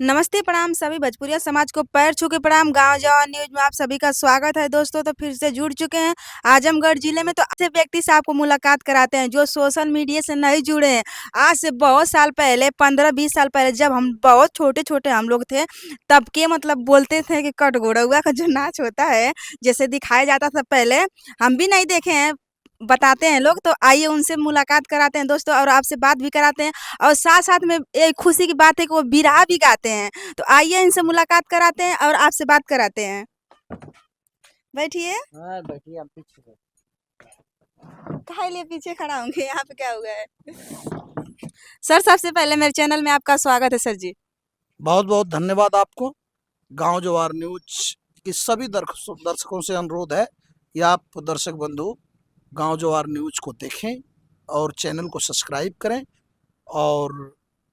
नमस्ते, प्रणाम सभी भोजपुरिया समाज को पैर छू के प्रणाम। गाँव जवार न्यूज़ में आप सभी का स्वागत है दोस्तों। तो फिर से जुड़ चुके हैं आजमगढ़ जिले में। तो ऐसे व्यक्ति से आपको मुलाकात कराते हैं जो सोशल मीडिया से नहीं जुड़े हैं। आज से बहुत साल पहले 15-20 साल पहले जब हम बहुत छोटे-छोटे हम लोग थे, तब के मतलब बोलते थे कि कटघोरउआ का जो नाच होता है, जैसे दिखाया जाता था पहले, हम भी नहीं देखे हैं, बताते हैं लोग। तो आइए उनसे मुलाकात कराते हैं दोस्तों और आपसे बात भी कराते हैं। और साथ-साथ में एक खुशी की बात है कि वो बिरहा भी गाते हैं। तो आइए इनसे मुलाकात कराते हैं और आपसे बात कराते हैं। बैठिए। हाँ बैठिए आप पीछे बैठिए। काहे लिए पीछे खड़ा होंगे? यहाँ पे क्या हुआ है? सर, सबसे पहले मेरे चैनल में आपका स्वागत है सर जी। बहुत बहुत धन्यवाद आपको। गांव जवार न्यूज की सभी दर्शकों से अनुरोध है कि आप दर्शक बंधु गांव जवार न्यूज को देखें और चैनल को सब्सक्राइब करें और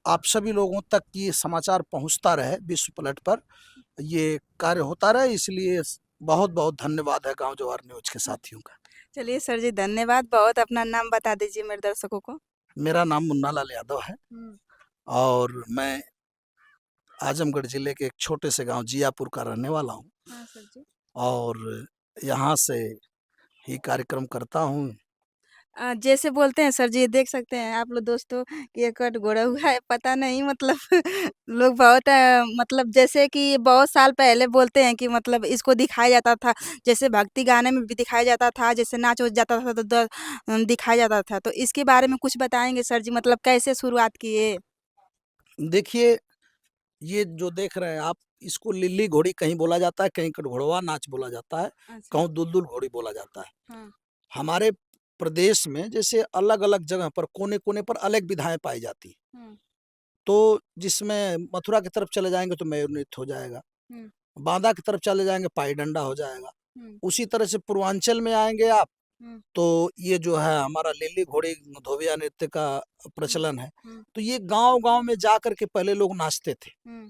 आप सभी लोगों तक ये समाचार पहुंचता रहे, विश्व पलट पर ये कार्य होता रहे, इसलिए बहुत बहुत धन्यवाद है गांव जवार न्यूज के साथियों का। चलिए सर जी, धन्यवाद बहुत। अपना नाम बता दीजिए मेरे दर्शकों को। मेरा नाम मुन्ना लाल यादव है हुँ। और मैं आजमगढ़ जिले के एक छोटे से गांव जियापुर का रहने वाला हूँ हाँ सर जी। और यहाँ से ही कार्यक्रम करता हूँ। जैसे बोलते हैं सर जी, देख सकते हैं आप लोग दोस्तों कि ये कटघोरउआ है, पता नहीं मतलब लोग बहुत मतलब जैसे कि बहुत साल पहले बोलते हैं कि मतलब इसको दिखाया जाता था, जैसे भक्ति गाने में भी दिखाया जाता था, जैसे नाच हो जाता था तो दिखाया जाता था। तो इसके बारे में कुछ बताएँगे सर जी, मतलब कैसे शुरुआत किए? देखिए, ये जो देख रहे हैं आप, इसको लिल्ली घोड़ी कहीं बोला जाता है, कहीं कटघोड़वा नाच बोला जाता है, अच्छा। कहूँ दुलदुल घोड़ी बोला जाता है। हाँ। हमारे प्रदेश में जैसे अलग-अलग जगह पर कोने-कोने पर अलग विधाएँ पाई जाती हैं। हुँ, तो जिसमें मथुरा की तरफ चले जाएँगे तो मयूर नृत्य हो जाएगा, हुँ, बांदा की तरफ चले जाएँगे पाई डंडा हो जाएगा। हुँ, उसी तरह से पूर्वांचल में आएँगे आप हुँ, तो ये जो है हमारा लिल्ली घोड़ी धोबिया नृत्य का हुँ, प्रचलन है। हुँ, तो ये गाँव-गाँव में जा कर के पहले लोग नाचते थे। हुँ।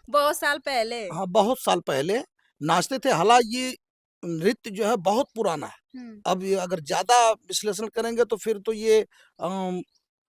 बहुत साल पहले। हाँ, बहुत साल पहले नाचते थे। हालाँकि ये नृत्य जो है बहुत पुराना है। हुँ। अब ये अगर ज़्यादा विश्लेषण करेंगे तो फिर तो ये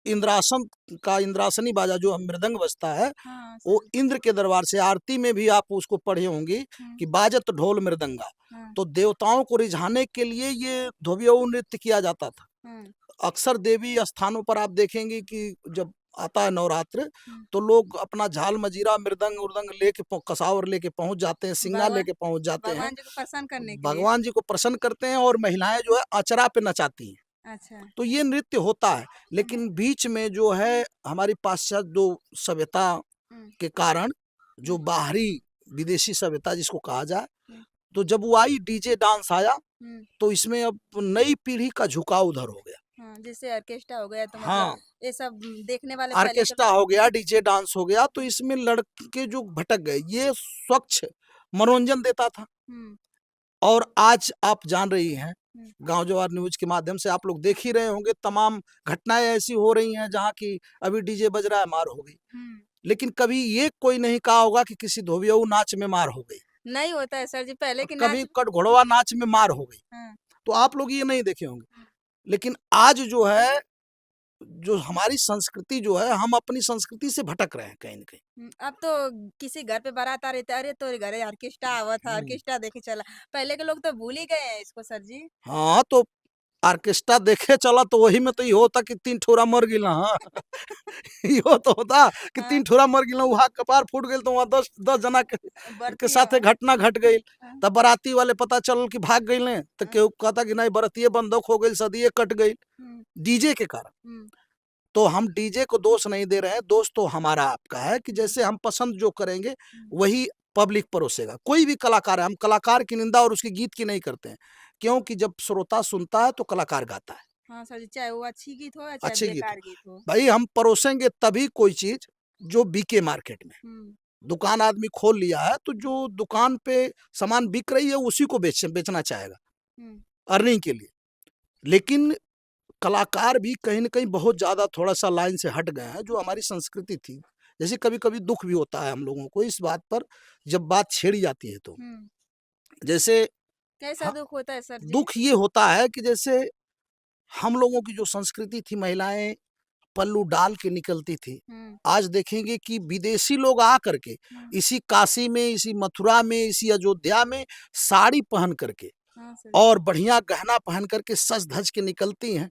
इंद्रासन का इंद्रासनी बाजा जो मृदंग बजता है, हाँ, वो सर। इंद्र के दरबार से आरती में भी आप उसको पढ़ी होंगी हुँ, कि बाजत ढोल मृदंगा। हाँ, तो देवताओं को रिझाने के लिए ये धोबियाऊ नृत्य किया जाता था। हुँ, अक्सर देवी स्थानों पर आप देखेंगे कि जब आता है नवरात्र, हुँ। तो लोग अपना झाल मजीरा मृदंग-उर्दंग लेके कसावर लेके पहुँच जाते हैं, सिंगा भगवान लेके पहुँच जाते हैं। भगवान जी को प्रसन्न करने के लिए। भगवान जी को प्रसन्न करते हैं और महिलाएँ जो है अचरा पे नचाती हैं। अच्छा। तो ये नृत्य होता है, हुँ, लेकिन बीच में जो है हमारी पाश्चात्य जो सभ्यता हुँ, के कारण जो हुँ, बाहरी विदेशी सभ्यता जिसको कहा जाए, हुँ, तो जब वो आई डीजे डांस आया, हुँ, तो इसमें अब नई पीढ़ी का झुकाव उधर हो गया। हाँ, जैसे ऑर्केस्ट्रा हो गया तो मतलब हाँ। ये सब देखने वाले पहले के ऑर्केस्ट्रा लोग। हो गया, डीजे डांस हो गया, तो हुँ, इसमें लड़के जो भटक गए। ये स्वच्छ मनोरंजन देता था हुँ, और आज आप जान रही हैं, हुँ, गाँव जवार न्यूज़ के माध्यम से आप लोग देख ही रहे होंगे, तमाम घटनाएँ ऐसी हो रही हैं जहाँ की अभी डीजे बज रहा है, मार हो गई। हुँ। लेकिन कभी ये कोई नहीं कहा होगा कि किसी धोबियाऊ नाच में मार हो गई, नहीं होता है सर जी, पहले के कभी नाच। कटघोड़वा नाच में मार हो गई, हाँ, तो आप लोग ये नहीं देखे होंगे। हुँ, लेकिन आज जो है, जो हमारी संस्कृति जो है, हम अपनी संस्कृति से भटक रहे हैं कहीं न कहीं। हुँ। अब तो किसी घर पे बारात आ रही तो अरे तोरे घरे ऑर्केस्ट्रा आवत है, हुँ। ऑर्केस्ट्रा देखे चला। पहले के लोग तो भूल ही गए हैं इसको सर जी। हाँ, तो ऑर्केस्ट्रा देखे चला तो वही में तो इहो होता कि 3 ठोरा मर गिला हाँ। इहो तो होता कि हाँ, 3 ठोरा मर गिला, वहाँ कपार फूट गइल तो वहाँ 10 जना के बरती साथे घटना घट गइल। हाँ, तब बाराती वाले पता चलल कि भाग गइले, तो हाँ, केहू कहता कि नहीं बरतिये बंधक हो गइल, सदिये कट गइल, हुँ, डीजे के कारण। हुँ, तो हम डीजे को दोष नहीं दे रहे हैं, दोष तो हमारा आपका है कि हुँ, जैसे हम पसंद जो करेंगे, हुँ। वही पब्लिक परोसेगा। कोई भी कलाकार है, हम कलाकार की निंदा और उसके गीत की नहीं करते हैं, क्योंकि जब श्रोता सुनता है तो कलाकार गाता है, हाँ सर जी, चाहे वो अच्छी गीत हो या चाहे अच्छे गीत हो। बेकार गीत हो। भाई हम परोसेंगे तभी कोई चीज़ जो बिके मार्केट में। हुँ, दुकान आदमी खोल लिया है, तो जो दुकान पे सामान बिक रही है उसी को बेचना चाहेगा, हुँ, अर्निंग के लिए। लेकिन कलाकार भी कहीं न कहीं बहुत ज़्यादा थोड़ा-सा लाइन से हट गए हैं, जो हमारी संस्कृति थी। जैसे कभी-कभी दुःख भी होता है हम लोगों को इस बात पर, जब बात छेड़ी जाती है तो। हुँ। जैसे कैसा ह दुःख होता है सर जी? दुःख ये होता है कि जैसे हम लोगों की जो संस्कृति थी, महिलाएँ पल्लू डाल के निकलती थी, हम्म, आज देखेंगे कि विदेशी लोग आ करके इसी काशी में, इसी मथुरा में, इसी अयोध्या में साड़ी पहन करके हाँ सर। और बढ़िया गहना पहन करके सज धज के निकलती हैं।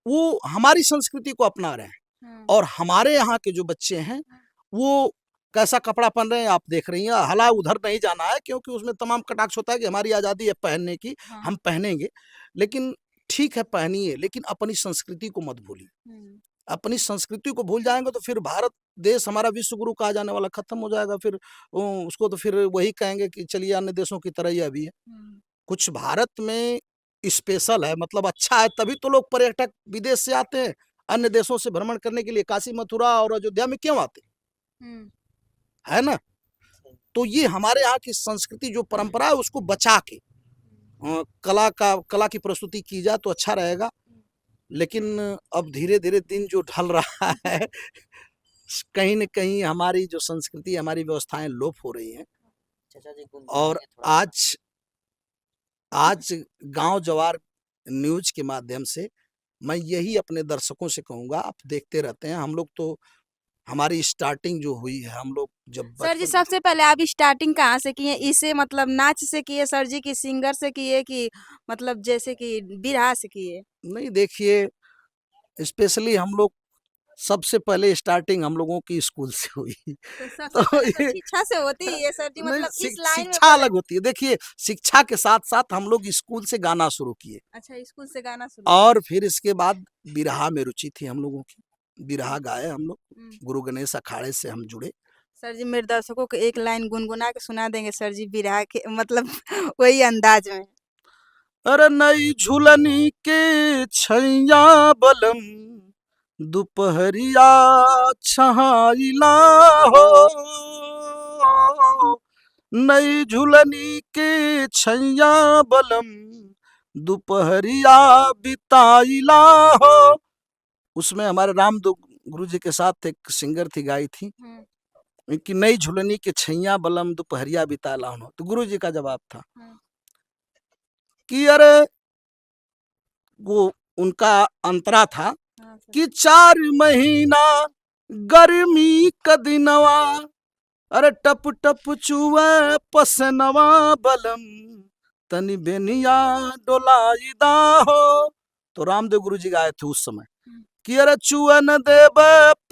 वो हमारी संस्कृति को अपना रहे हैं। और हमारे यहाँ के जो बच्चे हैं वो कैसा कपड़ा पहन रहे हैं आप देख रही हैं। हालां उधर नहीं जाना है क्योंकि उसमें तमाम कटाक्ष होता है कि हमारी आज़ादी है पहनने की, हम पहनेंगे, लेकिन ठीक है पहनिए, लेकिन अपनी संस्कृति को मत भूलिए। अपनी संस्कृति को भूल जाएंगे तो फिर भारत देश हमारा विश्व गुरु कहा जाने वाला खत्म हो जाएगा। फिर उसको तो फिर वही कहेंगे कि चलिए अन्य देशों की तरह ही अभी है। कुछ भारत में स्पेशल है, मतलब अच्छा है, तभी तो लोग पर्यटक विदेश से आते हैं अन्य देशों से भ्रमण करने के लिए। काशी मथुरा और अयोध्या में क्यों आते है ना। तो ये हमारे यहाँ की संस्कृति जो परंपरा है उसको बचा के कला की प्रस्तुति की जाए तो अच्छा रहेगा। लेकिन अब धीरे धीरे दिन जो ढल रहा है कहीं न कहीं हमारी जो संस्कृति, हमारी व्यवस्थाएं लोप हो रही हैं। और आज गांव जवार न्यूज के माध्यम से मैं यही अपने दर्शकों से कहूँगा, आप देखते रहते हैं हम लोग तो, हमारी स्टार्टिंग जो हुई है हम लोग जब सर जी, बचपन सबसे पहले आप स्टार्टिंग कहाँ से किए? इसे मतलब नाच से किए सर जी, कि सिंगर से किए, कि मतलब जैसे कि बिरहा से किए? नहीं देखिए, स्पेशली हम लोग सबसे पहले स्टार्टिंग हम लोगों की स्कूल से हुई। तो सबसे तो पहले तो ये शिक्षा से होती ही है सर जी, नहीं, मतलब इस लाइन में शिक्षा पहले। अलग होती है। देखिए शिक्षा के साथ साथ हम लोग स्कूल से गाना शुरू किए अच्छा, स्कूल से गाना शुरू किए। और फिर इसके बाद बिरहा में रुचि थी हम लोगों की, बिरहा गाए हम लोग। हम्म। गुरु गणेश अखाड़े से हम जुड़े। सर जी, मेरे दर्शकों को एक लाइन गुनगुना के सुना देंगे सर जी, बिरहा के मतलब वही अंदाज में? अरे नई झूलनी के छैया बलम, दोपहरिया छहाइला हो। नई झूलनी के छैया बलम, दोपहरिया बिताइला हो। उसमें हमारे गुरु जी के साथ एक सिंगर थी, गाई थी कि नई झूलनी के छैया बलम, दोपहरिया बिताइला हो। तो गुरु जी का जवाब था कि अरे वो उनका अंतरा था हाँ सर। कि 4 महीना गर्मी क दिनवा, अरे टप टप चुए पसनवा बलम, तनी बेनिया डोलाइदा हो। तो रामदेव गुरु जी गाए थे उस समय कि अरे चुए न देब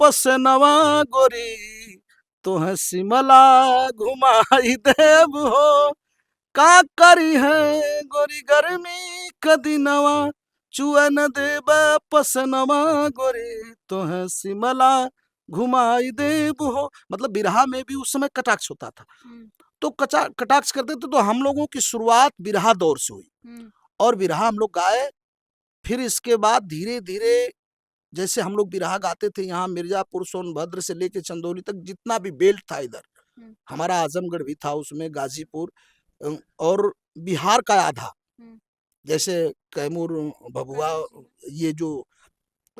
पसनवा गोरी, तो है सिमला घुमाई देव हो। का करी है गोरी गर्मी क दिनवा, चुए न देब पसनवा गोरी, तो है सिमला घुमाई देव हो। मतलब बिरहा में भी उस समय कटाक्ष होता था, तो कटाक्ष करते थे। तो हम लोगों की शुरुआत बिरहा दौर से हुई और बिरहा हम लोग गाए। फिर इसके बाद धीरे धीरे जैसे हम लोग बिरहा गाते थे, यहाँ मिर्जापुर सोनभद्र से लेके चंदौली तक जितना भी बेल्ट था इधर, हमारा आजमगढ़ भी था उसमें, गाजीपुर और बिहार का आधा, जैसे कैमूर, भभुआ, ये जो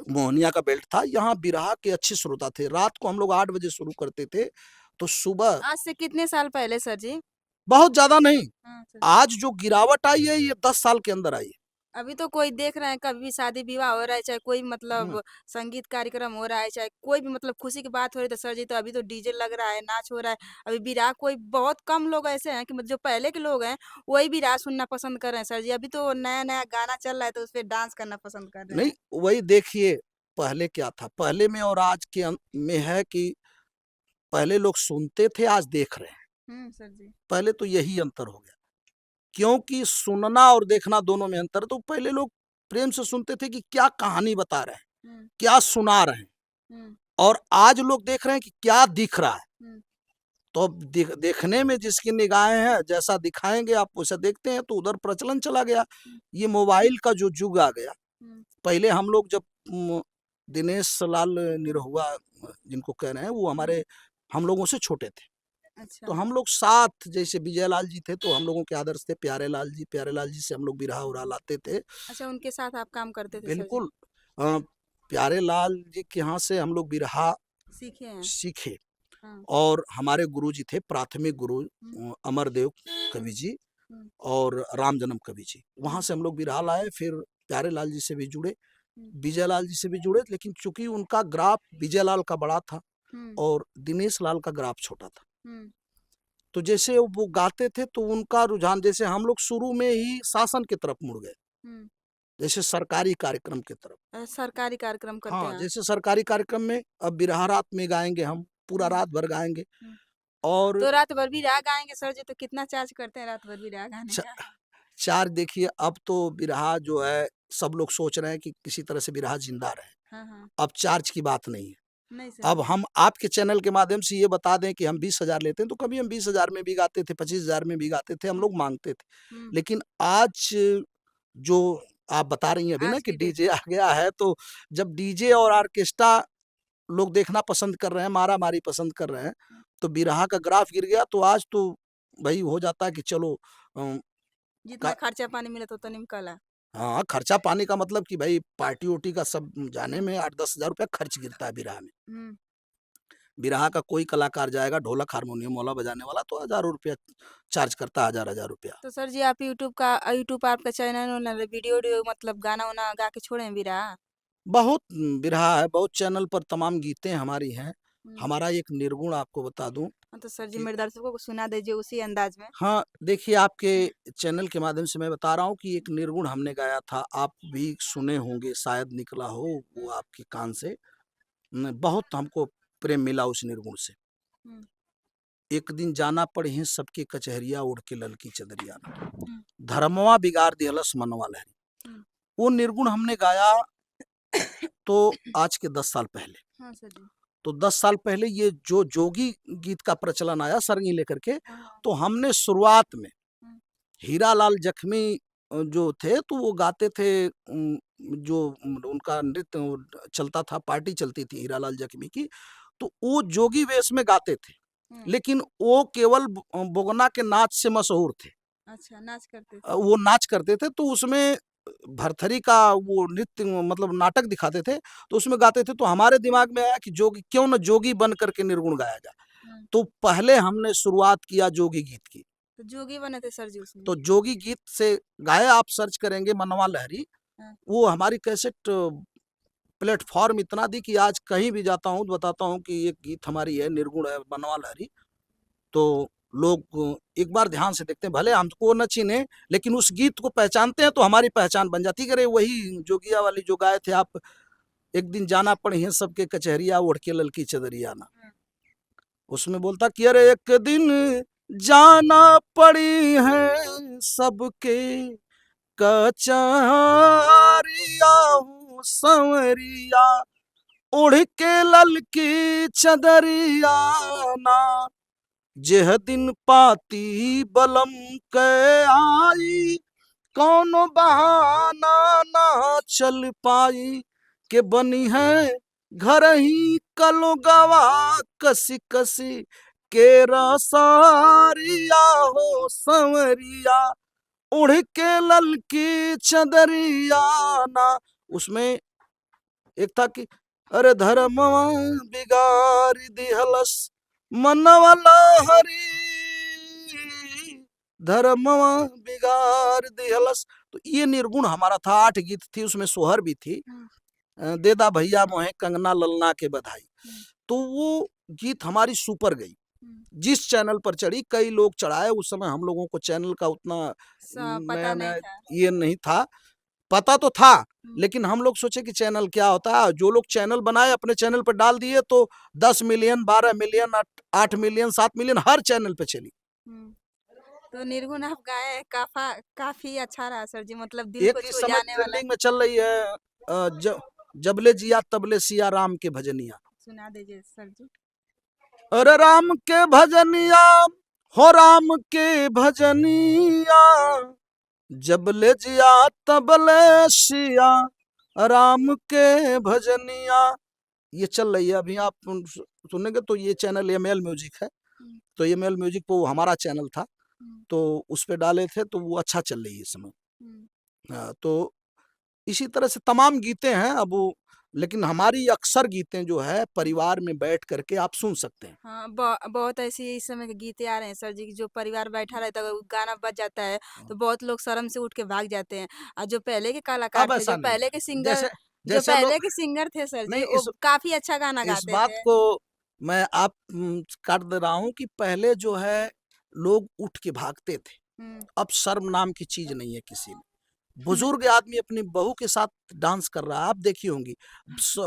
मोहनिया का बेल्ट था, यहाँ बिरहा के अच्छे श्रोता थे। रात को हम लोग 8 बजे शुरू करते थे तो सुबह, आज से कितने साल पहले सर जी? बहुत ज्यादा नहीं, हाँ सर। आज जो गिरावट आई है ये 10 साल के अंदर आई है। अभी तो कोई देख रहे हैं, कभी भी शादी विवाह हो रहा है, चाहे कोई मतलब संगीत कार्यक्रम हो रहा है, चाहे कोई भी मतलब खुशी की बात हो रही है, तो सर जी तो अभी तो डीजे लग रहा है, नाच हो रहा है। अभी बिरहा कोई बहुत कम लोग ऐसे हैं कि मतलब जो पहले के लोग हैं वही बिरहा सुनना पसंद कर रहे हैं सर जी। अभी तो नया नया गाना चल रहा है तो उस पर डांस करना पसंद कर रहे नहीं हैं। वही देखिए, पहले क्या था, पहले में और आज के में है कि पहले लोग सुनते थे, आज देख रहे हैं। सर जी। पहले तो यही अंतर हो गया, क्योंकि सुनना और देखना दोनों में अंतर। तो पहले लोग प्रेम से सुनते थे कि क्या कहानी बता रहे हैं, क्या सुना रहे हैं, और आज लोग देख रहे हैं कि क्या दिख रहा है। तो अब देखने में जिसकी निगाहें हैं, जैसा दिखाएंगे आप वैसा देखते हैं, तो उधर प्रचलन चला गया। ये मोबाइल का जो युग आ गया। पहले हम लोग जब दिनेश लाल निरहुआ जिनको कह रहे हैं, वो हमारे हम लोगों से छोटे थे। अच्छा। तो हम लोग साथ, जैसे विजय लाल जी थे तो हम लोगों के आदर्श थे, प्यारे लाल जी से हम लोग बिरहा उरा लाते थे। अच्छा, उनके साथ आप काम करते थे सर जी? बिल्कुल। प्यारे लाल जी के यहाँ से हम लोग बिरहा सीखे हैं। सीखे। हाँ। और हमारे गुरु जी थे, प्राथमिक गुरु अमरदेव कवि जी और राम जन्म कवि जी, वहां से हम लोग बिरहा लाए। फिर प्यारे लाल जी से भी जुड़े। विजय लाल जी से भी जुड़े, लेकिन चूंकि उनका ग्राफ विजय लाल का बड़ा था और दिनेश लाल का ग्राफ छोटा था, तो जैसे वो गाते थे तो उनका रुझान, जैसे हम लोग शुरू में ही शासन की तरफ मुड़ गए, जैसे सरकारी कार्यक्रम की तरफ। सरकारी कार्यक्रम करते हाँ, हैं। जैसे सरकारी कार्यक्रम में अब बिरहा रात में गाएंगे, हम पूरा रात भर गाएंगे। और तो रात भर भी राग गाएंगे सर जी, तो कितना चार्ज करते हैं रात भर भी राग गाने का? चार देखिए, अब तो बिरहा जो है सब लोग सोच रहे हैं कि किसी तरह से बिरहा जिंदा रहे। हाँ। अब चार्ज की बात नहीं है। नहीं सर। अब हम आपके चैनल के माध्यम से ये बता दें कि हम 20,000 लेते हैं, तो कभी हम 20,000 में भी गाते थे, 25,000 में भी गाते थे, हम लोग मांगते थे। लेकिन आज जो आप बता रही हैं अभी ना आज कि की डेट डीजे आ गया है, तो जब डीजे और ऑर्केस्ट्रा लोग देखना पसंद कर रहे हैं, मारा मारी पसंद कर रहे हैं, तो बिरहा का ग्राफ गिर गया, तो आज तो भाई हो जाता है कि चलो जितना खर्चा पानी मिला तो निकला। हाँ, खर्चा पानी का मतलब कि भाई पार्टी उर्टी का सब जाने में 8-10,000 रुपया खर्च गिरता है बिरहा में। बिरहा का कोई कलाकार जाएगा ढोलक हारमोनियम वाला बजाने वाला, तो हजारों रुपया चार्ज करता है, हजार रुपया। तो सर जी आप यूट्यूब आपका चैनल वीडियो मतलब गाना वाना गा के छोड़े हैं बिरहा? बहुत बिरहा है, बहुत चैनल पर तमाम गीतें हमारी हैं। हमारा एक निर्गुण आपको बता दूं। तो सर जी मेरे दर्शकों को सुना दीजिए उसी अंदाज में। हाँ, देखिए आपके चैनल के माध्यम से मैं बता रहा हूँ कि एक निर्गुण हमने गाया था, आप भी सुने होंगे, शायद निकला हो वो आपके कान से। बहुत हमको प्रेम मिला उस निर्गुण से। एक दिन जाना पड़े सबके कचहरिया, उड़ के ललकी चदरिया, धर्मवा बिगाड़ दिहलस मनवा लहरी। वो निर्गुण हमने गाया तो आज के 10 साल पहले। हाँ सर जी। तो 10 साल पहले ये जो जोगी गीत का प्रचलन आया सरंगी लेकर के, तो हमने शुरुआत में हीरालाल जख्मी जो थे, तो वो गाते थे, जो उनका नृत्य चलता था, पार्टी चलती थी हीरालाल जख्मी की, तो वो जोगी वेश में गाते थे, लेकिन वो केवल बोगना के नाच से मशहूर थे। अच्छा, नाच करते थे। वो नाच करते थे, तो उसमें भरथरी का वो नृत्य मतलब नाटक दिखाते थे, तो उसमें गाते थे। तो हमारे दिमाग में आया कि जोगी क्यों न जोगी बन करके निर्गुण गाया जाए। तो पहले हमने शुरुआत किया जोगी गीत की। तो जोगी बने थे सर जी उसमें? तो जोगी गीत से गाए, आप सर्च करेंगे मनवा लहरी, वो हमारी कैसेट प्लेटफॉर्म इतना दी कि आज कहीं भी जाता हूँ तो बताता हूँ कि एक गीत हमारी है, निर्गुण है, मनवा लहरी। तो लोग एक बार ध्यान से देखते हैं, भले हमको न चीने, लेकिन उस गीत को पहचानते हैं, तो हमारी पहचान बन जाती है। वही जोगिया वाली जो गाए थे आप, एक दिन जाना पड़े हैं सबके कचहरिया, ओढ़ के ललकी चदरिया ना। उसमें बोलता कि अरे एक दिन जाना पड़ी है सबके कचहरिया, संवरिया, ओढ़ के ललकी चदरिया ना, जेह दिन पाती बलम के आई, कौन बहाना ना चल पाई, के बनी है घर ही कलो गवा, कसी कसी के रसारिया हो संवरिया, उड़ के ललकी चदरिया ना। उसमें एक था कि अरे धर्मवा बिगाड़ दिहलस मनवा लहरी, धर्मवा बिगाड़ दिहलस। तो ये निर्गुण हमारा था। 8 गीत थी, उसमें सोहर भी थी, देदा भैया मोहे कंगना ललना के बधाई। तो वो गीत हमारी सुपर गई, जिस चैनल पर चढ़ी, कई लोग चढ़ाए। उस समय हम लोगों को चैनल का उतना पता नया नहीं था। ये नहीं था, पता तो था, लेकिन हम लोग सोचे कि चैनल क्या होता है। जो लोग चैनल बनाए अपने चैनल पर डाल दिए, तो 10 मिलियन, 12 मिलियन, 8 मिलियन, 7 मिलियन हर चैनल पे चली। तो निर्गुण आप गाए, काफी अच्छा रहा सर जी, मतलब दिल एक को इस छू समय जाने वाला। ट्रेंडिंग में चल रही है, जबले जिया तबले सिया राम के भजनिया। सुना दीजिए सर जी। अरे राम के भजनिया हो, राम के भजनिया, जबले जिया तबले सिया राम के भजनिया। ये चल रही है अभी, आप सुनेंगे तो। ये चैनल एमएल म्यूजिक है, तो एमएल म्यूजिक वो हमारा चैनल था, तो उस पे डाले थे, तो वो अच्छा चल रही है इस समय। तो इसी तरह से तमाम गीतें हैं अब, लेकिन हमारी अक्सर गीतें जो है परिवार में बैठ करके आप सुन सकते हैं। हाँ, बहुत ऐसी इस समय के गीते आ रहे हैं सर जी, जो परिवार बैठा रहता है, अगर गाना बज जाता है तो बहुत लोग शर्म से उठ के भाग जाते हैं। और जो पहले के कलाकार अब थे, ऐसा जो नहीं पहले है, के सिंगर जैसे जो जैसे पहले लोग के सिंगर थे सर जी, नहीं वो काफ़ी अच्छा गाना इस गाते बात थे। को मैं आप काट दे रहा हूँ कि पहले जो है लोग उठ के भागते थे। हुँ, अब शर्म नाम की चीज़ नहीं है किसी में। हुँ, बुजुर्ग आदमी अपनी बहू के साथ डांस कर रहा है, आप देखी होंगी।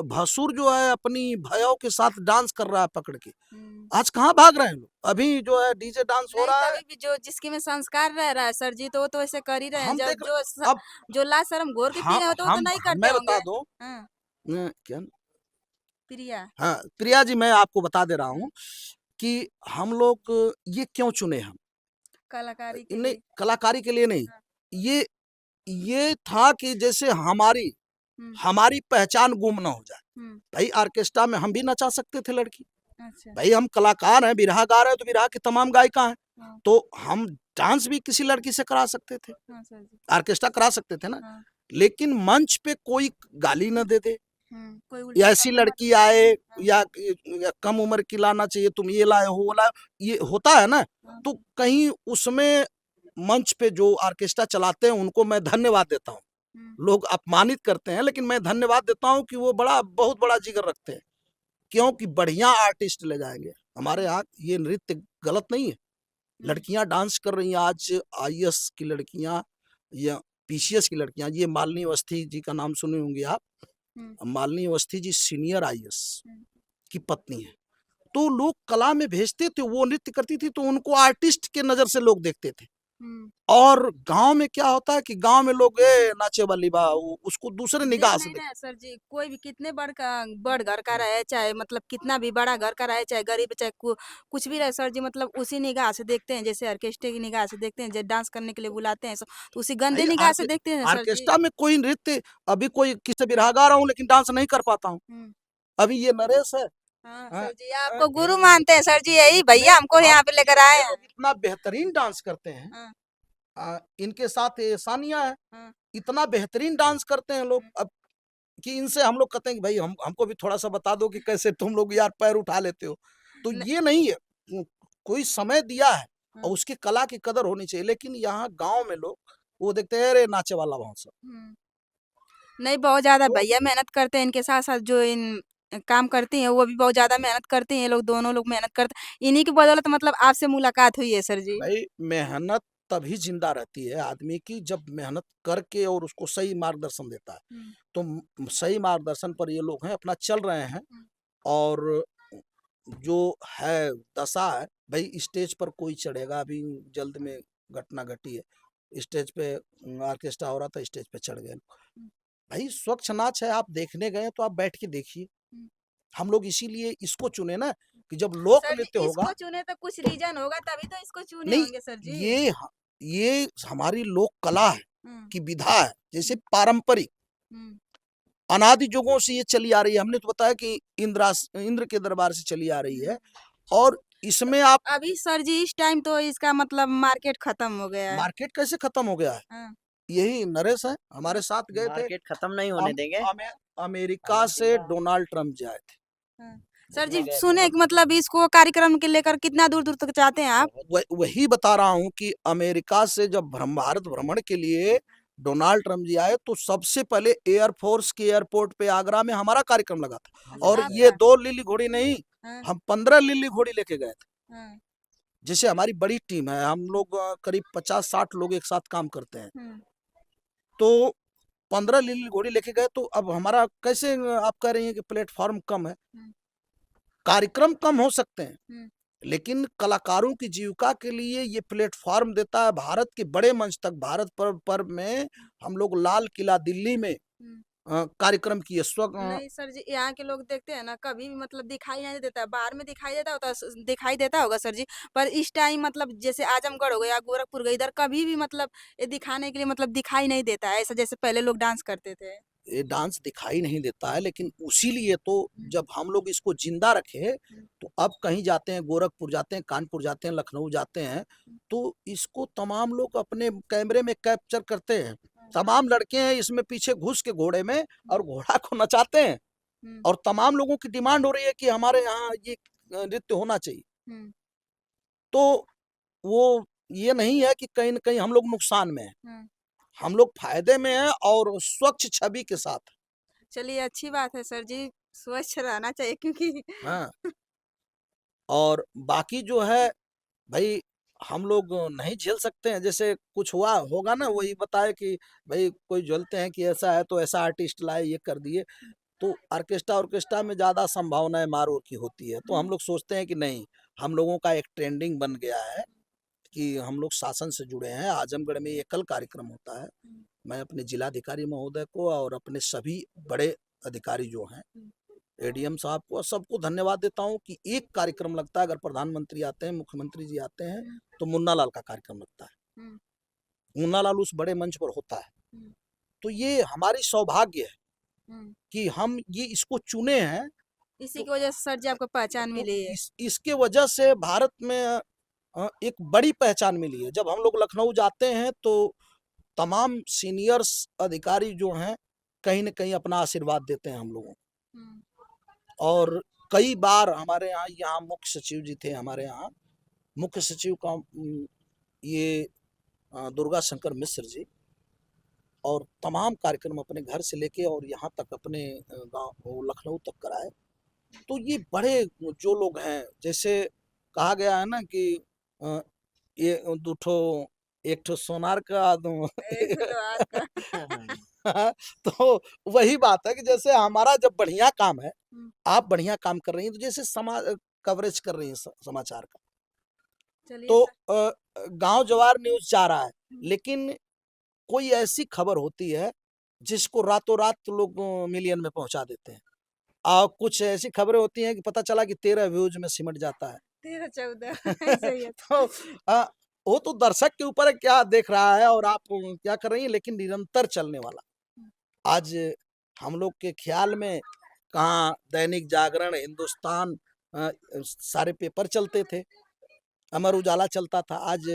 भसुर जो है अपनी भैयों के साथ डांस कर रहा है पकड़ के। हुँ। आज कहाँ भाग रहे हैं लोग? अभी जो है डीजे डांस हो नहीं, रहा है। तभी भी जो जिसके में संस्कार रह रहा है सर जी, तो वो तो ऐसे कर ही रहे हैं। हम जब देख जो रहे अब जो लाज शर्म घोर के पी रहे हो तो वो तो नहीं करते मैं होंगे। बता दूं हाँ, क्या प्रिया। हाँ प्रिया जी, मैं आपको बता दे रहा हुँ, हूँ कि हम लोग ये क्यों चुने हम। कलाकारी के नहीं, लिए। कलाकारी के लिए नहीं। हाँ, ये ये था कि जैसे हमारी हुँ, हमारी पहचान गुम ना हो जाए। हुँ, भाई ऑर्केस्ट्रा में हम भी नचा सकते थे लड़की। अच्छा। भाई हम कलाकार हैं, बिरहा गा रहे हैं तो बिरहा की तमाम गायिका हैं। हाँ, तो हम डांस भी किसी लड़की से करा सकते थे, हाँ सर जी। ऑर्केस्ट्रा करा सकते थे ना। हाँ, लेकिन मंच पे कोई गाली न दे दे, कोई या उल्टा ऐसी शब्द मत लड़की बोले। आए, हाँ, या कम उम्र की लाना चाहिए, तुम ये लाए हो वो लाए हो, ये होता है ना। हाँ, तो कहीं उसमें मंच पे जो ऑर्केस्ट्रा चलाते हैं उनको मैं धन्यवाद देता हूँ। हुँ, लोग अपमानित करते हैं लेकिन मैं धन्यवाद देता हूँ कि वो बहुत बड़ा जिगर रखते हैं, क्योंकि बढ़िया आर्टिस्ट ले जाएंगे। हमारे हुँ, यहाँ ये नृत्य गलत नहीं है। हुँ, लड़कियां डांस कर रही हैं आज, आईएएस की लड़कियां या पीसीएस की लड़कियां। ये मालिनी अवस्थी जी का नाम सुने होंगे आप। हुँ, मालिनी अवस्थी जी सीनियर आईएएस हुँ, की पत्नी है। तो लोग कला में भेजते थे, वो नृत्य करती थी तो उनको आर्टिस्ट के नजर से लोग देखते थे। हुँ। और गांव में क्या होता है कि गांव में लोग नाचे वाली बा उसको दूसरे देख निगाह से नहीं रहे देखते। हैं सर जी, कोई भी कितने बड़ घर का रहे, चाहे मतलब कितना भी बड़ा घर का रहे, चाहे गरीब, चाहे कुछ भी रहे सर जी, मतलब उसी निगाह से देखते हैं, जैसे ऑर्केस्ट्रा की निगाह से देखते हैं, जब डांस करने के लिए बुलाते हैं तो उसी भाई गंदे निगाह से देखते हैं सर जी। ऑर्केस्ट्रा में कोई नृत्य, अभी कोई किसी बिरहा गा रहा हूँ लेकिन डांस नहीं कर पाता हूँ। हुँ। अभी ये नरेश है। हाँ, हाँ, सर जी हाँ, आपको गुरु मानते हैं सर जी, यही इतने भैया हमको आप यहाँ पे लेकर आए ये हैं। लोग इतना बेहतरीन डांस करते हैं। हाँ, इनके साथ ये सानिया है, हाँ, इतना बेहतरीन डांस करते हैं लोग। हुँ, अब कि इनसे हम लोग कहते हैं कि भाई हमको भी थोड़ा सा बता दो कि कैसे तुम लोग यार पैर उठा लेते हो। तो न ये नहीं है। कोई समय दिया है और हुँ, उसकी कला की कदर होनी चाहिए। लेकिन यहाँ गांव में लोग वो देखते हैं, अरे नाचे वाला वहां से। हुँ। नहीं, बहुत ज़्यादा तो भैया मेहनत करते हैं, इनके साथ-साथ जो इन काम करती हैं, वो भी बहुत ज़्यादा मेहनत करती हैं, ये लोग दोनों लोग मेहनत करते इन्हीं की बदौलत मतलब आपसे मुलाकात हुई है सर जी। भाई मेहनत तभी जिंदा रहती है आदमी की, जब मेहनत करके और उसको सही मार्गदर्शन देता है। हुँ, तो सही मार्गदर्शन पर ये लोग हैं, अपना चल रहे हैं। हुँ, और जो है दशा है, भाई स्टेज पर कोई चढ़ेगा, अभी जल्द में घटना घटी है। स्टेज पे ऑर्केस्ट्रा हो रहा था, स्टेज पे चढ़ गए। हुँ, भाई स्वच्छ नाच है, आप देखने गए तो आप बैठ के देखिए। हुँ। हम लोग इसीलिए इसको चुने ना, कि जब लोक सर जी, नृत्य होगा। इसको चुने तो कुछ रीज़न होगा तभी तो इसको चुने नहीं, होंगे सर जी। ये हमारी लोक कला है, हुँ, की विधा है, जैसे हुँ, पारंपरिक हुँ, अनादि युगों से ये चली आ रही है। हमने तो बताया कि इंद्र के दरबार से चली आ रही है। हुँ। और इसमें आप अभी सर जी इस टाइम तो इसका मतलब मार्केट खत्म हो गया है। मार्केट कैसे खत्म हो गया है? हाँ, यही नरेश है, हाँ, हमारे साथ गए थे। मार्केट खत्म नहीं होने अम, देंगे। अमे, अमेरिका से डोनाल्ड ट्रंप जी आए थे। हाँ। सर जी घूमने गए थे सुने वो। कि मतलब इसको कार्यक्रम के लेकर कितना दूर-दूर तक जाते हैं आप? वही बता रहा हूँ कि अमेरिका से जब भारत भ्रमण के लिए डोनाल्ड ट्रंप जी आए तो सबसे पहले एयरफोर्स के एयरपोर्ट पे आगरा में हमारा कार्यक्रम लगा था। हमने और भी ये आपका? 2 लिली घोड़ी नहीं, हाँ, हम 15 लिली घोड़ी लेके गए थे। हाँ, जैसे हमारी बड़ी टीम है, हम लोग करीब 50-60 लोग एक साथ काम करते हैं। हुँ, तो 15 लिली घोड़ी लेके गए। तो अब हमारा कैसे आप कह रही हैं कि प्लेटफॉर्म कम है? हुँ, कार्यक्रम कम हो सकते हैं, हुँ, लेकिन कलाकारों की जीविका के लिए ये प्लेटफॉर्म देता है। भारत के बड़े मंच तक, भारत पर्व में हम लोग लाल किला दिल्ली में हुँ। कार्यक्रम किए। नहीं सर जी, यहाँ के लोग देखते हैं ना कभी भी मतलब दिखाई नहीं देता है, बाहर में दिखाई देता होता दिखाई देता होगा सर जी, पर इस टाइम मतलब जैसे आजमगढ़ हो गया, गोरखपुर गई, इधर कभी भी मतलब ये दिखाने के लिए मतलब दिखाई नहीं देता है, ऐसा जैसे पहले लोग डांस करते थे। ये डांस दिखाई नहीं देता है, लेकिन उसीलिए तो हुँ, जब हम लोग इसको जिंदा रखे, हुँ, तो अब कहीं जाते हैं, गोरखपुर जाते हैं, कानपुर जाते हैं, लखनऊ जाते हैं, हुँ, तो इसको तमाम लोग अपने कैमरे में कैप्चर करते हैं। हाँ, तमाम लड़के हैं इसमें पीछे घुस के घोड़े में हुँ, और घोड़ा को नचाते हैं। हुँ, और तमाम लोगों की डिमांड हो रही है कि हमारे यहाँ ये नृत्य होना चाहिए। हुँ, तो वो ये नहीं है कि कहीं न कहीं हम लोग नुकसान में हैं। हाँ। हम लोग फ़ायदे में हैं और स्वच्छ छवि के साथ। चलिए अच्छी बात है सर जी, स्वच्छ रहना चाहिए क्योंकि हाँ, और बाकी जो है भाई हम लोग नहीं झेल सकते हैं, जैसे कुछ हुआ होगा ना वही बताए कि भाई कोई झेलते हैं कि ऐसा है तो ऐसा आर्टिस्ट लाए ये कर दिए, तो ऑर्केस्ट्रा ऑर्केस्ट्रा में ज़्यादा संभावनाएं मार की होती है, तो हम लोग सोचते हैं कि नहीं, हम लोगों का एक ट्रेंडिंग बन गया है कि हम लोग शासन से जुड़े हैं। आजमगढ़ में ये कल कार्यक्रम होता है, मैं अपने जिलाधिकारी महोदय को और अपने सभी बड़े अधिकारी जो हैं, एडीएम साहब को, सबको धन्यवाद देता हूँ कि एक कार्यक्रम लगता है, अगर प्रधानमंत्री आते हैं, मुख्यमंत्री जी आते हैं, तो मुन्ना लाल का कार्यक्रम लगता है। मुन्ना लाल उस बड़े मंच पर होता है, तो ये हमारी सौभाग्य है कि हम ये इसको चुने हैं। इसी की वजह से सर जी आपको पहचान तो मिली है। इसके वजह से भारत में एक बड़ी पहचान मिली है। जब हम लोग लखनऊ जाते हैं तो तमाम सीनियर्स अधिकारी जो हैं कहीं न कहीं अपना आशीर्वाद देते हैं हम लोगों को। और कई बार हमारे यहाँ मुख्य सचिव जी थे, हमारे यहाँ मुख्य सचिव का ये दुर्गा शंकर मिश्र जी, और तमाम कार्यक्रम अपने घर से लेके और यहाँ तक अपने गाँव लखनऊ तक कराए। तो ये बड़े जो लोग हैं, जैसे कहा गया है ना कि ये दूठो एक ठो सोनार का तो वही बात है कि जैसे हमारा जब बढ़िया काम है, आप बढ़िया काम कर रही हैं, तो जैसे समाज कवरेज कर रही हैं समाचार का, तो गांव जवार न्यूज जा रहा है, लेकिन कोई ऐसी खबर होती है जिसको रातों रात लोग मिलियन में पहुंचा देते हैं, और कुछ ऐसी खबरें होती हैं कि पता चला कि 13 व्यूज में सिमट जाता है। 13-14 तो वो तो दर्शक के ऊपर है क्या देख रहा है और आप क्या कर रही हैं, लेकिन निरंतर चलने वाला। आज हम लोग के ख्याल में कहाँ दैनिक जागरण, हिंदुस्तान, सारे पेपर चलते थे, अमर उजाला चलता था। आज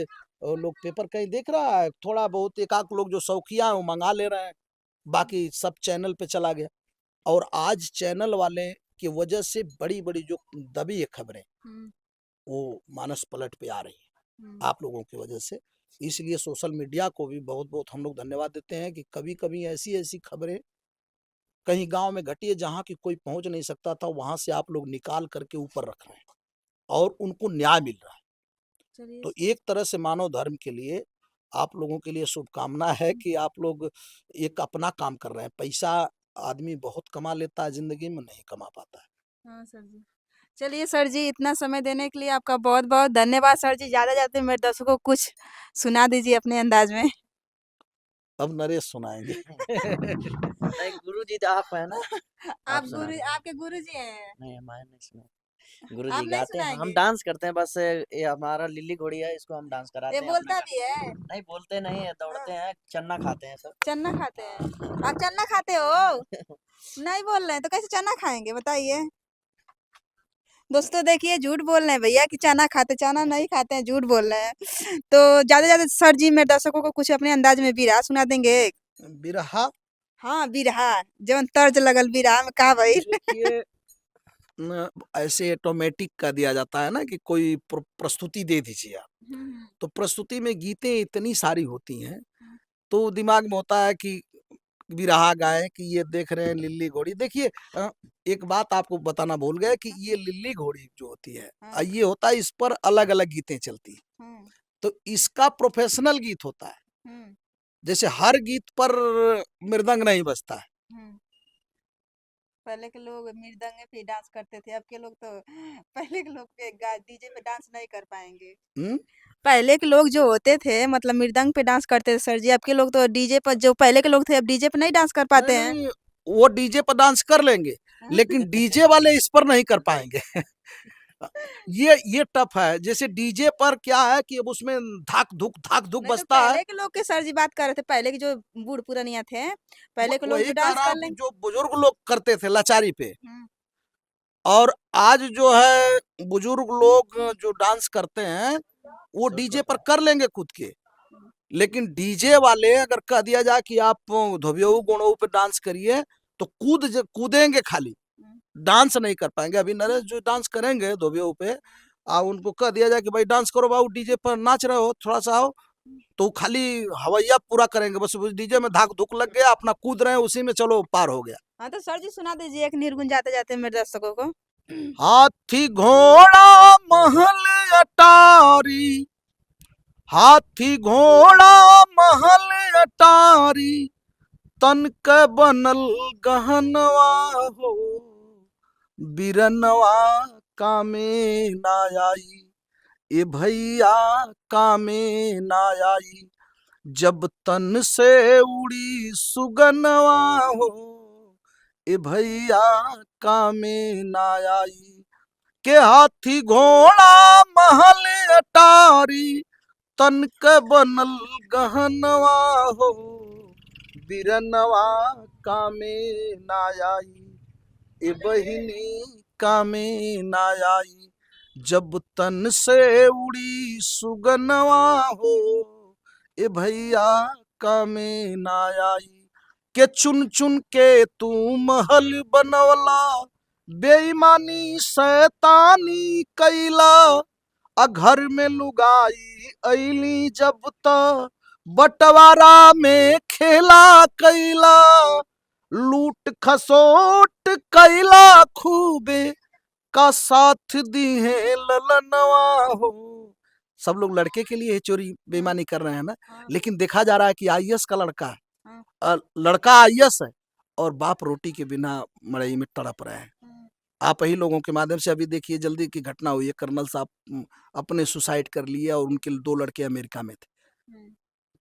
लोग पेपर कहीं देख रहा है, थोड़ा बहुत एक आध लोग जो शौकिया है वो मंगा ले रहे हैं, बाकी सब चैनल पे चला गया। और आज चैनल वाले की वजह से बड़ी बड़ी जो दबी है खबरें वो मानस पलट पे आ रही है आप लोगों की वजह से। इसलिए सोशल मीडिया को भी बहुत बहुत हम लोग धन्यवाद देते हैं कि कभी कभी ऐसी ऐसी खबरें कहीं गांव में घटी है जहां की कोई पहुंच नहीं सकता था, वहां से आप लोग निकाल करके ऊपर रख रहे हैं और उनको न्याय मिल रहा है। तो एक तरह से मानव धर्म के लिए आप लोगों के लिए शुभकामना है कि आप लोग एक अपना काम कर रहे हैं। पैसा आदमी बहुत कमा लेता है, जिंदगी में नहीं कमा पाता है। हाँ सर जी। चलिए सर जी, इतना समय देने के लिए आपका बहुत बहुत धन्यवाद सर जी। ज़्यादा जाते मेरे दर्शकों को कुछ सुना दीजिए अपने अंदाज में। अब नरेश सुनाएंगे। नहीं, गुरुजी तो आप है ना, आप सुना गुरु, दो। आपके गुरुजी हैं। नहीं, हमारे नहीं सुना। आप गुरुजी नहीं गाते हैं, हम सुनाएंगे? डांस करते हैं बस। ये हमारा लिल्ली घोड़ी है, इसको हम डांस ये कराते हैं अपने बोलता घर। भी है? नहीं बोलते नहीं है, दौड़ते हैं, चन्ना खाते हैं सब। चन्ना खाते हैं? आप चन्ना खाते हो? नहीं बोल रहे हैं तो कैसे चना खाएंगे बताइए। दोस्तों देखिए, झूठ बोल रहे हैं भैया कि चना खाते, चना नहीं खाते हैं, झूठ बोल रहे हैं। तो ज्यादा ज्यादा सर जी मेरे दर्शकों को कुछ अपने अंदाज में बिरहा सुना देंगे। बिरहा? हाँ बिरहा, जवन तर्ज लगल बिरहा में का भाई। देखिए ऐसे ऑटोमेटिक कर दिया जाता है ना कि कोई प्रस्तुति दे दीजिए आप, तो प्रस्तुति में गीतें इतनी सारी होती हैं, तो दिमाग में होता है कि बिरहा गाए कि ये देख रहे हैं लिल्ली घोड़ी। देखिए एक बात आपको बताना भूल गए कि ये लिल्ली घोड़ी जो होती है, ये होता है, इस पर अलग अलग गीतें चलती हैं, तो इसका प्रोफेशनल गीत होता है। जैसे हर गीत पर मृदंग नहीं बजता है। पहले के लोग मृदंग पे डांस करते थे, अब के लोग तो पहले के लोग डीजे पे डांस नहीं कर पाएंगे। पहले के लोग जो होते थे मतलब मृदंग पे डांस करते थे सर जी, अब के लोग तो डीजे पर, जो पहले के लोग थे अब डीजे पे नहीं डांस कर पाते हैं। नहीं, वो डीजे पर डांस कर लेंगे, लेकिन डीजे वाले इस पर नहीं कर पाएंगे। ये टफ है। जैसे डीजे पर क्या है कि अब उसमें धाक धुक बजता है। पहले के लोग के सर जी बात कर रहे थे, पहले के जो बूढ़ पुरानिया थे, पहले के लोग वही जो कह डांस रहा कर हूँ, लेंगे। जो बुजुर्ग लोग करते थे लाचारी पे, और आज जो है बुजुर्ग लोग जो डांस करते हैं वो डीजे पर कर लेंगे कूद के, लेकिन डीजे वाले अगर कह दिया जाए कि आप धोबियाऊ गोड़ों पे डांस करिए तो कूदेंगे, खाली डांस नहीं कर पाएंगे। अभी नरेश जो डांस करेंगे धोबियाऊ पे, उनको कह दिया जाए कि भाई डांस करो बाबू, डीजे पर नाच रहे हो, थोड़ा सा आओ, तो खाली हवैया पूरा करेंगे, बस डीजे में धाक धुक लग गया, अपना कूद रहे हैं उसी में, चलो पार हो गया। हाँ तो सर जी सुना दीजिए एक निर्गुण जाते जाते मेरे दर्शकों को। हाथी घोड़ा महल अटारी, हाथी घोड़ा महल अटारी, तन क बनल गहनवा हो, बिरनवा कामे ना आई, ए भैया कामे ना आई, जब तन से उड़ी सुगनवा हो, ए भैया कामे ना आई, के हाथी घोड़ा महल अटारी, तन क बनल गहनवा हो, बिरनवा कामे ना आई, ए बहिनी कामे ना आई, जब तन से उड़ी सुगनवा हो, ए भैया कामे ना आई, के चुन चुन के तू महल बनवला, बेईमानी शैतानी कैला, आ घर में लुगाई ऐली जब त बंटवारा में खेला कैला, लूट खसोट कैला खूबे, का साथ दी है ललनवा हो। सब लोग लड़के के लिए चोरी बेईमानी कर रहे हैं ना, लेकिन देखा जा रहा है कि आईएएस का लड़का है, लड़का आईएएस है और बाप रोटी के बिना मड़ई में तड़प रहे हैं। आप ही लोगों के माध्यम से अभी देखिए जल्दी की घटना हुई है, कर्नल साहब अपने सुसाइड कर लिए और उनके 2 लड़के अमेरिका में थे।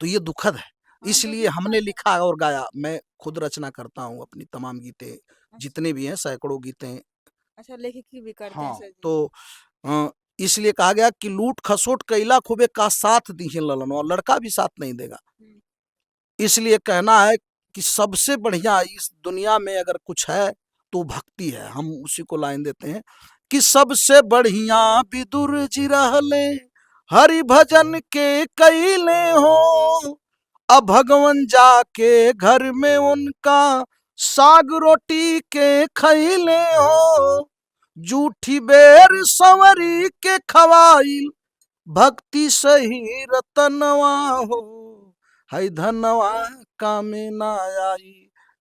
तो ये दुखद है, इसलिए हमने लिखा और गाया। मैं खुद रचना करता हूँ अपनी तमाम गीतें, जितने भी हैं सैकड़ों गीतें। अच्छा लेखक भी करते हैं हाँ, सर जी। तो इसलिए कहा गया कि लूट खसोट कैला खूबे का साथ दीहे ललन, और लड़का भी साथ नहीं देगा। इसलिए कहना है कि सबसे बढ़िया इस दुनिया में अगर कुछ है तो भक्ति है। हम उसी को लाइन देते हैं कि सबसे बढ़िया विदुर जी रहले, हरि भजन के कैले हो, अब भगवान जाके घर में उनका साग रोटी के खैले हो, जूठी बेर संवरी के खवाइल, भक्ति सही रतनवा हो, है धनवा कामे ना आई,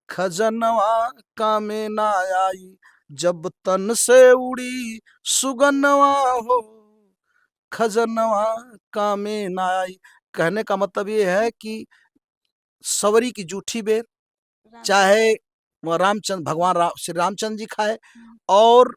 खजनवा कामे ना आई, जब तन से उड़ी सुगनवा हो, खजनवा कामे ना आई। कहने का मतलब ये है कि सवरी की जूठी बेर चाहे वह रामचंद्र भगवान श्री रामचंद्र जी खाए, और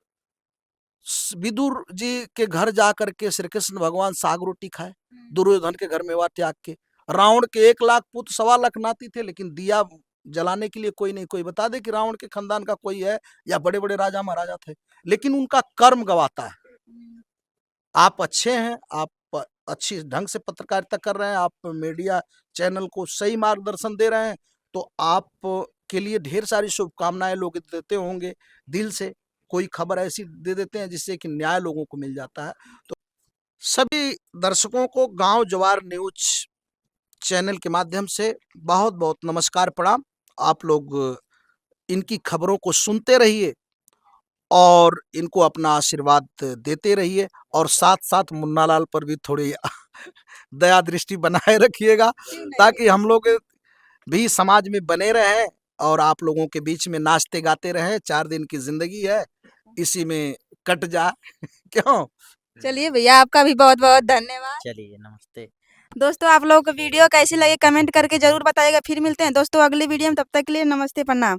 विदुर जी के घर जाकर के श्री कृष्ण भगवान साग रोटी खाए, दुर्योधन के घर में वह त्याग के, रावण के 1 लाख पुत्र 1.25 लाख नाती थे, लेकिन दिया जलाने के लिए कोई नहीं। कोई बता दे कि रावण के खानदान का कोई है या बड़े बड़े राजा महाराजा थे, लेकिन उनका कर्म गवाता है। आप अच्छे हैं, आप अच्छी ढंग से पत्रकारिता कर रहे हैं, आप मीडिया चैनल को सही मार्गदर्शन दे रहे हैं, तो आप के लिए ढेर सारी शुभकामनाएं लोग देते होंगे दिल से। कोई खबर ऐसी दे देते हैं जिससे कि न्याय लोगों को मिल जाता है। तो सभी दर्शकों को गांव जवार न्यूज चैनल के माध्यम से बहुत बहुत नमस्कार प्रणाम। आप लोग इनकी खबरों को सुनते रहिए और इनको अपना आशीर्वाद देते रहिए, और साथ साथ मुन्नालाल पर भी थोड़ी दया दृष्टि बनाए रखिएगा, ताकि हम लोग भी समाज में बने रहें और आप लोगों के बीच में नाचते गाते रहें। 4 दिन की जिंदगी है, इसी में कट जाए क्यों। चलिए भैया आपका भी बहुत बहुत धन्यवाद। चलिए नमस्ते। दोस्तों आप लोगों को वीडियो कैसी लगी कमेंट करके जरूर बताइएगा। फिर मिलते हैं दोस्तों अगली वीडियो में, तब तक के लिए नमस्ते प्रणाम।